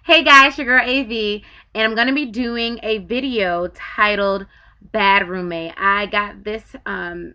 Hey guys, your girl AV, and I'm gonna be doing a video titled "Bad Roommate." I got this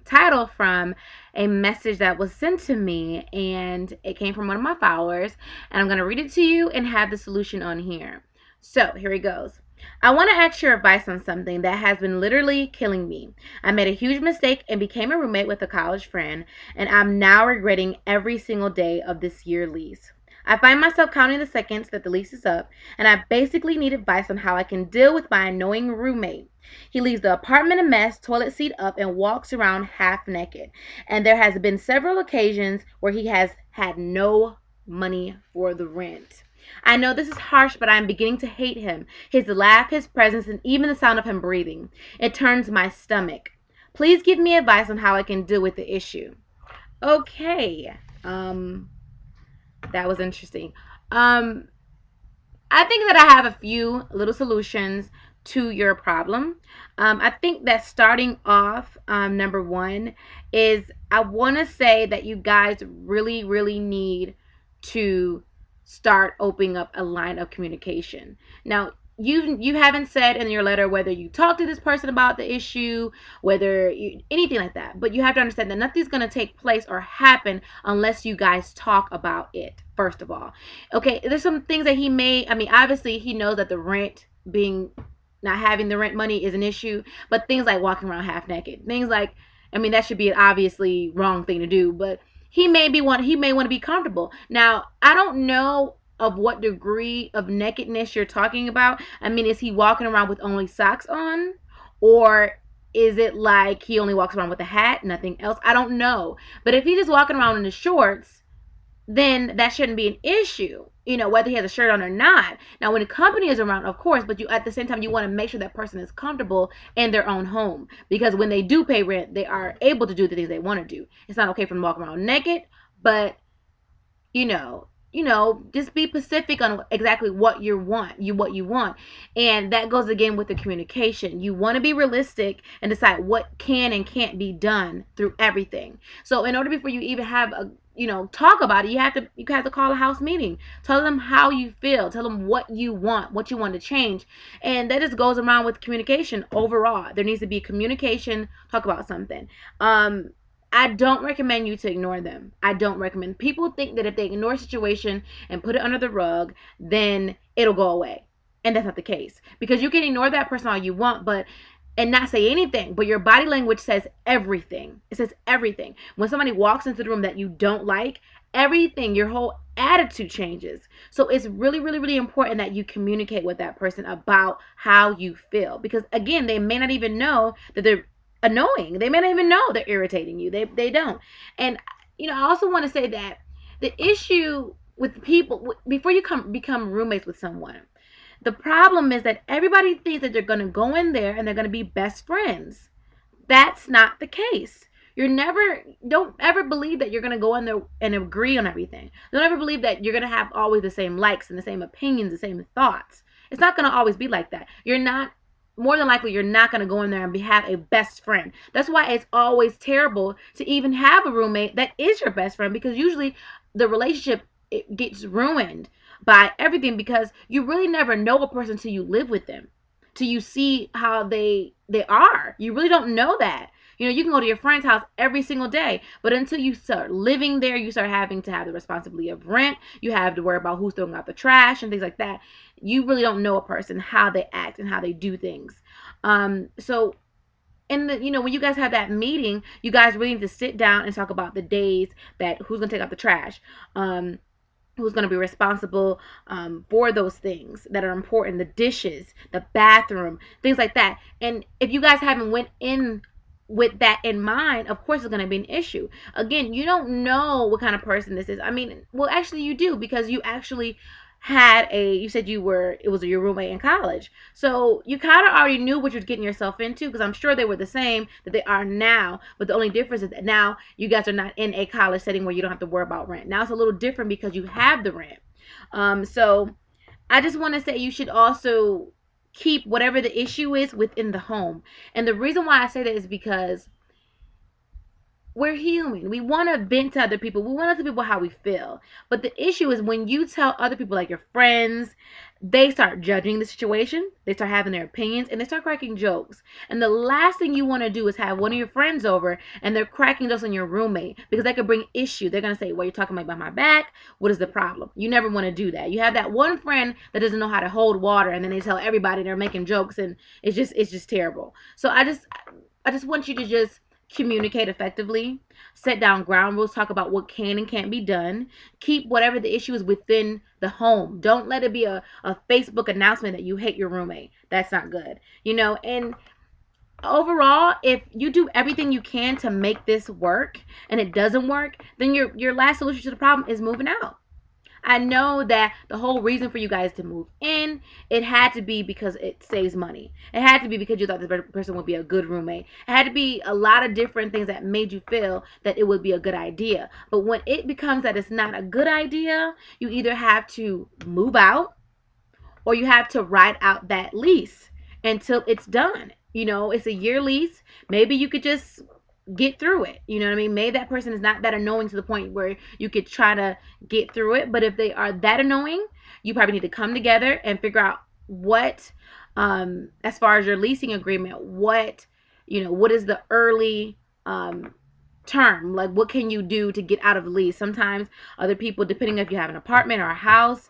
title from a message that was sent to me, and it came from one of my followers. And I'm gonna read it to you and have the solution on here. So here it goes. I want to ask your advice on something that has been literally killing me. I made a huge mistake and became a roommate with a college friend, and I'm now regretting every single day of this year lease. I find myself counting the seconds that the lease is up, and I basically need advice on how I can deal with my annoying roommate. He leaves the apartment a mess, toilet seat up, and walks around half naked. And there has been several occasions where he has had no money for the rent. I know this is harsh, but I am beginning to hate him. His laugh, his presence, and even the sound of him breathing. It turns my stomach. Please give me advice on how I can deal with the issue. Okay. That was interesting. Um, I think that I have a few little solutions to your problem. I think that starting off, number one, is I want to say that you guys really, really need to start opening up a line of communication. Now, you haven't said in your letter whether you talked to this person about the issue, whether you, anything like that. But you have to understand that nothing's going to take place or happen unless you guys talk about it. First of all, okay, there's some things that he may, I mean, obviously he knows that the rent being, not having the rent money is an issue, but things like walking around half naked, things like, I mean, that should be an obviously wrong thing to do, but he may want to be comfortable. Now, I don't know of what degree of nakedness you're talking about. I mean, is he walking around with only socks on, or is it like he only walks around with a hat, nothing else? I don't know. But if he's just walking around in his shorts, then that shouldn't be an issue, whether he has a shirt on or not. Now, when the company is around, of course, but you, at the same time, you want to make sure that person is comfortable in their own home, because when they do pay rent, they are able to do the things they want to do. It's not okay for them to walk around naked, but just be specific on exactly what you want. And that goes again with the communication. You want to be realistic and decide what can and can't be done through everything. So in order before you even have a talk about it, you have to call a house meeting. Tell them how you feel. Tell them what you want to change. And that just goes around with communication overall. There needs to be communication, talk about something. I don't recommend you to ignore them. I don't recommend. People think that if they ignore a situation and put it under the rug, then it'll go away. And that's not the case. Because you can ignore that person all you want, but and not say anything, but your body language says everything. It says everything. When somebody walks into the room that you don't like, everything, your whole attitude changes. So it's really, really, really important that you communicate with that person about how you feel. Because again, they may not even know that they're annoying. They may not even know they're irritating you. They don't. And I also want to say that the issue with people before you become roommates with someone, the problem is that everybody thinks that they're going to go in there and they're going to be best friends. That's not the case. Don't ever believe that you're going to go in there and agree on everything. Don't ever believe that you're going to have always the same likes and the same opinions, the same thoughts. It's not going to always be like that. More than likely, you're not going to go in there and have a best friend. That's why it's always terrible to even have a roommate that is your best friend, because usually the relationship, it gets ruined by everything, because you really never know a person till you live with them, till you see how they are. You really don't know that. You can go to your friend's house every single day, but until you start living there, you start having to have the responsibility of rent. You have to worry about who's throwing out the trash and things like that. You really don't know a person, how they act and how they do things. So and when you guys have that meeting, you guys really need to sit down and talk about the days that who's gonna take out the trash, who's going to be responsible for those things that are important, the dishes, the bathroom, things like that. And if you guys haven't went in with that in mind, of course it's going to be an issue. Again, you don't know what kind of person this is. I mean, well, actually you do, because you actually you said it was your roommate in college, so you kind of already knew what you're getting yourself into, because I'm sure they were the same that they are now, but the only difference is that now you guys are not in a college setting where you don't have to worry about rent. Now it's a little different because you have the rent. So I just want to say you should also keep whatever the issue is within the home. And the reason why I say that is because we're human. We want to vent to other people. We want to tell people how we feel. But the issue is when you tell other people, like your friends, they start judging the situation. They start having their opinions and they start cracking jokes. And the last thing you want to do is have one of your friends over and they're cracking jokes on your roommate, because that could bring issue. They're going to say, well, you're talking about my back. What is the problem? You never want to do that. You have that one friend that doesn't know how to hold water, and then they tell everybody they're making jokes, and it's just terrible. So I just want you to just communicate effectively, set down ground rules, talk about what can and can't be done, keep whatever the issue is within the home. Don't let it be a Facebook announcement that you hate your roommate. That's not good. And overall, if you do everything you can to make this work and it doesn't work, then your last solution to the problem is moving out. I know that the whole reason for you guys to move in, it had to be because it saves money. It had to be because you thought this person would be a good roommate. It had to be a lot of different things that made you feel that it would be a good idea. But when it becomes that it's not a good idea, you either have to move out or you have to ride out that lease until it's done. It's a year lease. Maybe you could just get through it. You know what I mean? Maybe that person is not that annoying to the point where you could try to get through it. But if they are that annoying, you probably need to come together and figure out what, as far as your leasing agreement, what is the early term, like what can you do to get out of the lease. Sometimes other people, depending if you have an apartment or a house,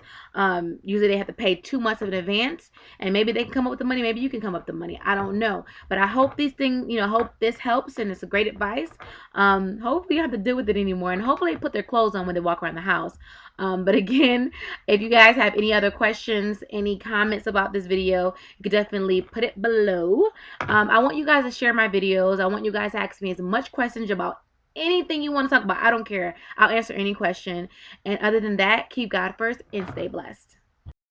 usually they have to pay 2 months in advance, and maybe they can come up with the money, maybe you can come up with the money, I don't know. But I hope these things, hope this helps, and it's a great advice. Hopefully you don't have to deal with it anymore, and hopefully they put their clothes on when they walk around the house. But again, if you guys have any other questions, any comments about this video, you could definitely put it below. I want you guys to share my videos. I want you guys to ask me as much questions about anything you want to talk about. I don't care. I'll answer any question. And other than that, keep God first and stay blessed.